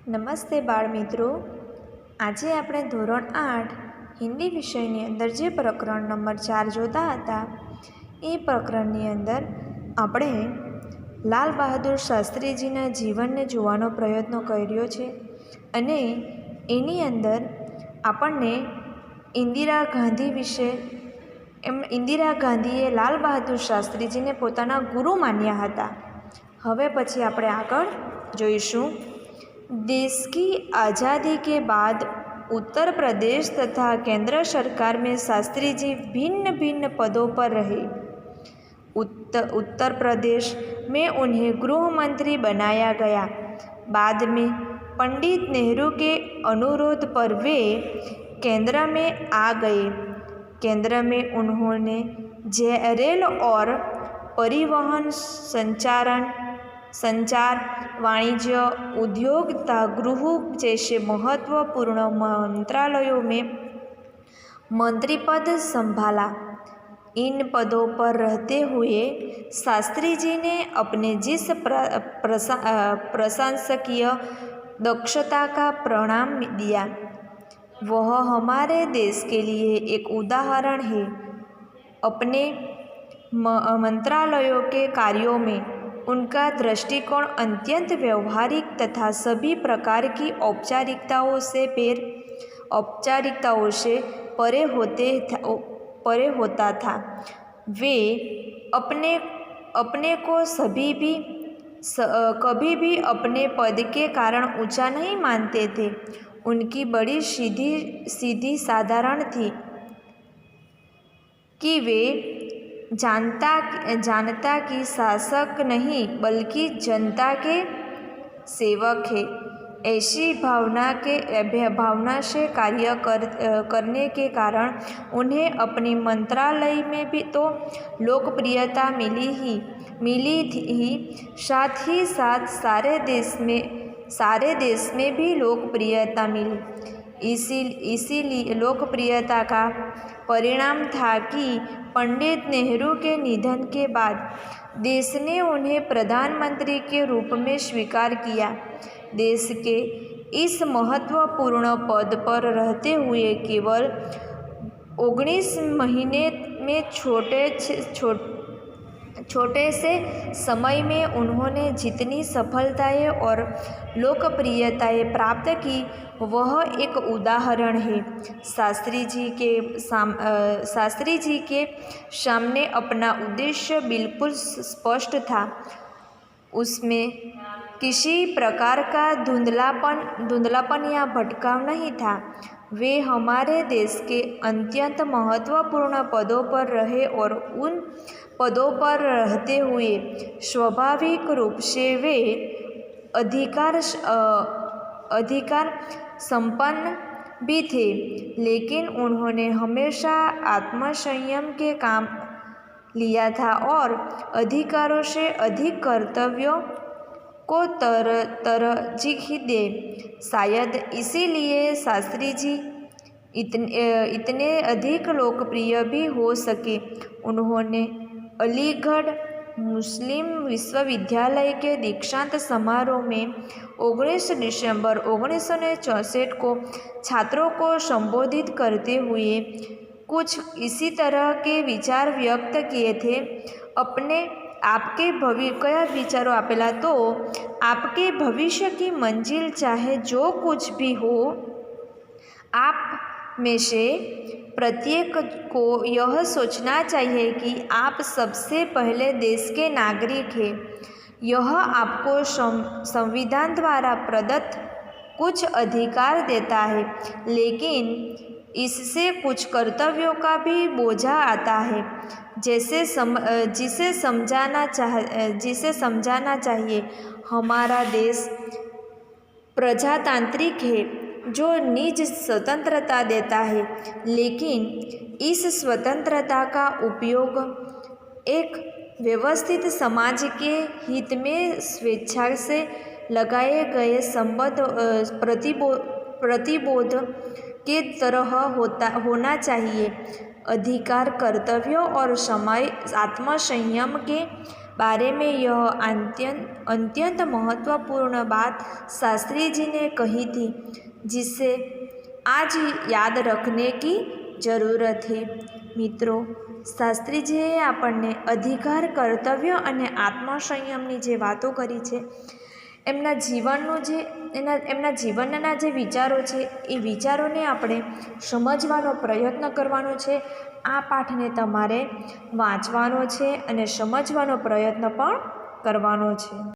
નમસ્તે બાળ મિત્રો, આજે આપણે ધોરણ 8 હિન્દી વિષયની અંદર જે પ્રકરણ નંબર 4 જોતા હતા એ પ્રકરણની અંદર આપણે લાલ બહાદુર શાસ્ત્રીજીના જીવનને જોવાનો પ્રયત્ન કર્યો છે અને એની અંદર આપણને ઇન્દિરા ગાંધી વિશે ઇન્દિરા ગાંધીએ લાલ બહાદુર શાસ્ત્રીજીને પોતાના ગુરુ માન્યા હતા। હવે પછી આપણે આગળ જોઈશું। देश की आज़ादी के बाद उत्तर प्रदेश तथा केंद्र सरकार में शास्त्री जी भिन्न भिन्न पदों पर रहे। उत्तर प्रदेश में उन्हें गृह मंत्री बनाया गया। बाद में पंडित नेहरू के अनुरोध पर वे केंद्र में आ गए। केंद्र में उन्होंने रेल और परिवहन, संचार, वाणिज्य, उद्योग तथा गृह जैसे महत्वपूर्ण मंत्रालयों में मंत्री पद संभाला। इन पदों पर रहते हुए शास्त्री जी ने अपने जिस प्रशंसकीय दक्षता का प्रणाम दिया वह हमारे देश के लिए एक उदाहरण है। अपने मंत्रालयों के कार्यों में उनका दृष्टिकोण अत्यंत व्यवहारिक तथा सभी प्रकार की औपचारिकताओं से परे होता था। वे अपने को कभी भी अपने पद के कारण ऊंचा नहीं मानते थे। उनकी बड़ी सीधी साधारण थी कि वे जानता कि शासक नहीं बल्कि जनता के सेवक है। ऐसी भावना से कार्य करने के कारण उन्हें अपनी मंत्रालय में भी तो लोकप्रियता मिली ही साथ ही साथ सारे देश में भी लोकप्रियता मिली। इसीलिए लोकप्रियता का परिणाम था कि पंडित नेहरू के निधन के बाद देश ने उन्हें प्रधानमंत्री के रूप में स्वीकार किया। देश के इस महत्वपूर्ण पद पर रहते हुए केवल 19 महीने में छोटे से समय में उन्होंने जितनी सफलताएं और लोकप्रियताएं प्राप्त की वह एक उदाहरण है। शास्त्री जी के सामने अपना उद्देश्य बिल्कुल स्पष्ट था। उसमें किसी प्रकार का धुंधलापन या भटकाव नहीं था। वे हमारे देश के अत्यंत महत्वपूर्ण पदों पर रहे और उन पदों पर रहते हुए स्वाभाविक रूप से वे अधिकार संपन्न भी थे, लेकिन उन्होंने हमेशा आत्मसंयम के काम लिया था और अधिकारों से अधिक कर्तव्यों को तरजीह दे। शायद इसीलिए शास्त्री जी इतने अधिक लोकप्रिय भी हो सके। उन्होंने अलीगढ़ मुस्लिम विश्वविद्यालय के दीक्षांत समारोह में 19 दिसंबर 1964 को छात्रों को संबोधित करते हुए कुछ इसी तरह के विचार व्यक्त किए थे। कया विचारों आपेला तो आपके भविष्य की मंजिल चाहे जो कुछ भी हो, आप में से प्रत्येक को यह सोचना चाहिए कि आप सबसे पहले देश के नागरिक हैं। यह आपको संविधान द्वारा प्रदत्त कुछ अधिकार देता है, लेकिन इससे कुछ कर्तव्यों का भी बोझा आता है जिसे समझाना चाहिए। हमारा देश प्रजातांत्रिक है जो निज स्वतंत्रता देता है, लेकिन इस स्वतंत्रता का उपयोग एक व्यवस्थित समाज के हित में स्वेच्छा से लगाए गए प्रतिबोध के तरह होना चाहिए। अधिकार, कर्तव्यों और आत्मसंयम के बारे में यह अत्यंत महत्वपूर्ण बात शास्त्री जी ने कही थी, जिसे आज याद रखने की જરૂરત है। મિત્રો, શાસ્ત્રીજીએ આપણને અધિકાર, કર્તવ્ય અને આત્મસંયમની જે વાતો કરી છે, એમના જીવનના જે વિચારો છે એ વિચારોને આપણે સમજવાનો પ્રયત્ન કરવાનો છે। આ પાઠને તમારે વાંચવાનો છે અને સમજવાનો પ્રયત્ન પણ કરવાનો છે।